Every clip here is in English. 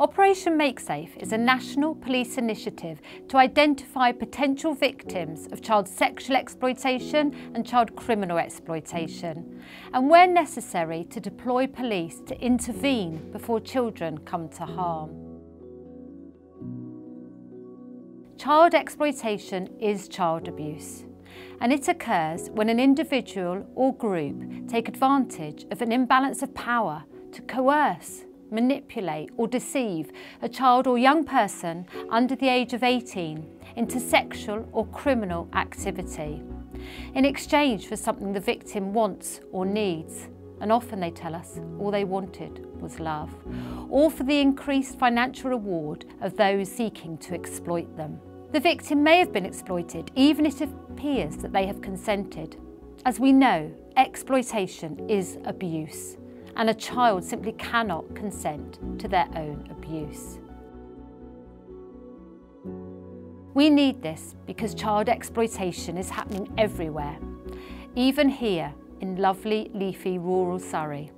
Operation Makesafe is a national police initiative to identify potential victims of child sexual exploitation and child criminal exploitation, and where necessary to deploy police to intervene before children come to harm. Child exploitation is child abuse, and it occurs when an individual or group take advantage of an imbalance of power to coerce, manipulate or deceive a child or young person under the age of 18 into sexual or criminal activity in exchange for something the victim wants or needs, and often they tell us all they wanted was love, or for the increased financial reward of those seeking to exploit them. The victim may have been exploited even if it appears that they have consented. As we know, exploitation is abuse, and a child simply cannot consent to their own abuse. We need this because child exploitation is happening everywhere, even here in lovely, leafy rural Surrey,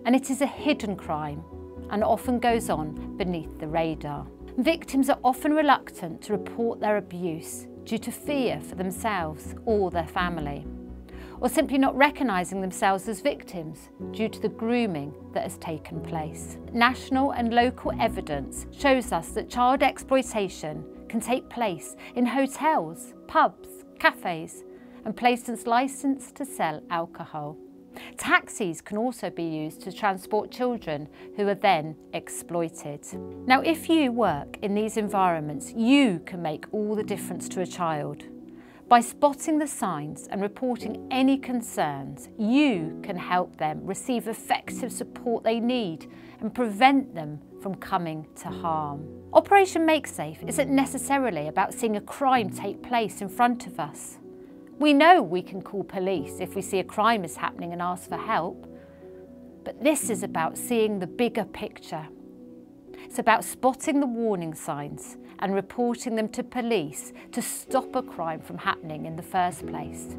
and it is a hidden crime and often goes on beneath the radar. Victims are often reluctant to report their abuse due to fear for themselves or their family, or simply not recognising themselves as victims due to the grooming that has taken place. National and local evidence shows us that child exploitation can take place in hotels, pubs, cafes, and places licensed to sell alcohol. Taxis can also be used to transport children who are then exploited. Now, if you work in these environments, you can make all the difference to a child. By spotting the signs and reporting any concerns, you can help them receive effective support they need and prevent them from coming to harm. Operation Makesafe isn't necessarily about seeing a crime take place in front of us. We know we can call police if we see a crime is happening and ask for help, but this is about seeing the bigger picture. It's about spotting the warning signs and reporting them to police to stop a crime from happening in the first place.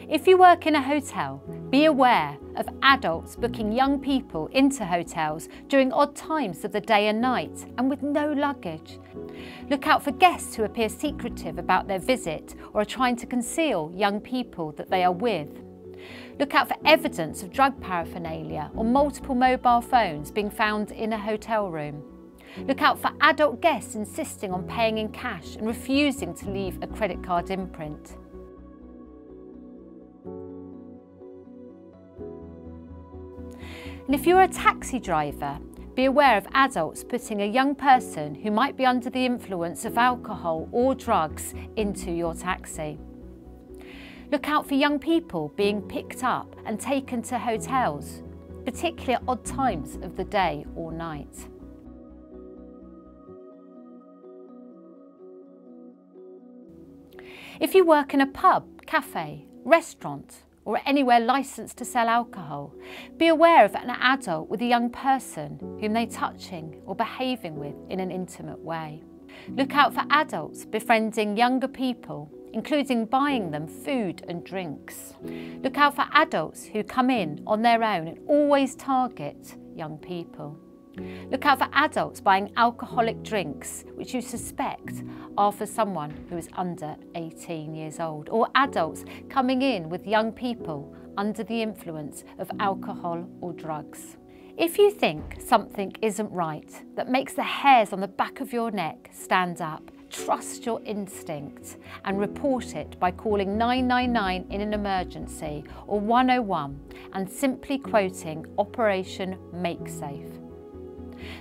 If you work in a hotel, be aware of adults booking young people into hotels during odd times of the day and night and with no luggage. Look out for guests who appear secretive about their visit or are trying to conceal young people that they are with. Look out for evidence of drug paraphernalia or multiple mobile phones being found in a hotel room. Look out for adult guests insisting on paying in cash and refusing to leave a credit card imprint. And if you're a taxi driver, be aware of adults putting a young person who might be under the influence of alcohol or drugs into your taxi. Look out for young people being picked up and taken to hotels, particularly at odd times of the day or night. If you work in a pub, cafe, restaurant, or anywhere licensed to sell alcohol, be aware of an adult with a young person whom they're touching or behaving with in an intimate way. Look out for adults befriending younger people, including buying them food and drinks. Look out for adults who come in on their own and always target young people. Look out for adults buying alcoholic drinks which you suspect are for someone who is under 18 years old, or adults coming in with young people under the influence of alcohol or drugs. If you think something isn't right that makes the hairs on the back of your neck stand up, trust your instinct and report it by calling 999 in an emergency or 101 and simply quoting Operation Makesafe.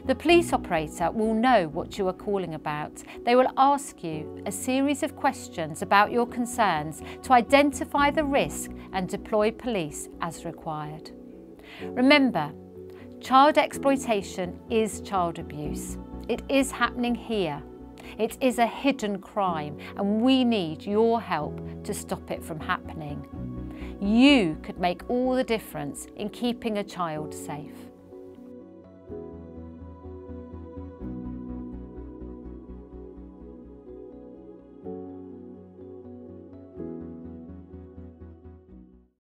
The police operator will know what you are calling about. They will ask you a series of questions about your concerns to identify the risk and deploy police as required. Remember, child exploitation is child abuse. It is happening here. It is a hidden crime, and we need your help to stop it from happening. You could make all the difference in keeping a child safe.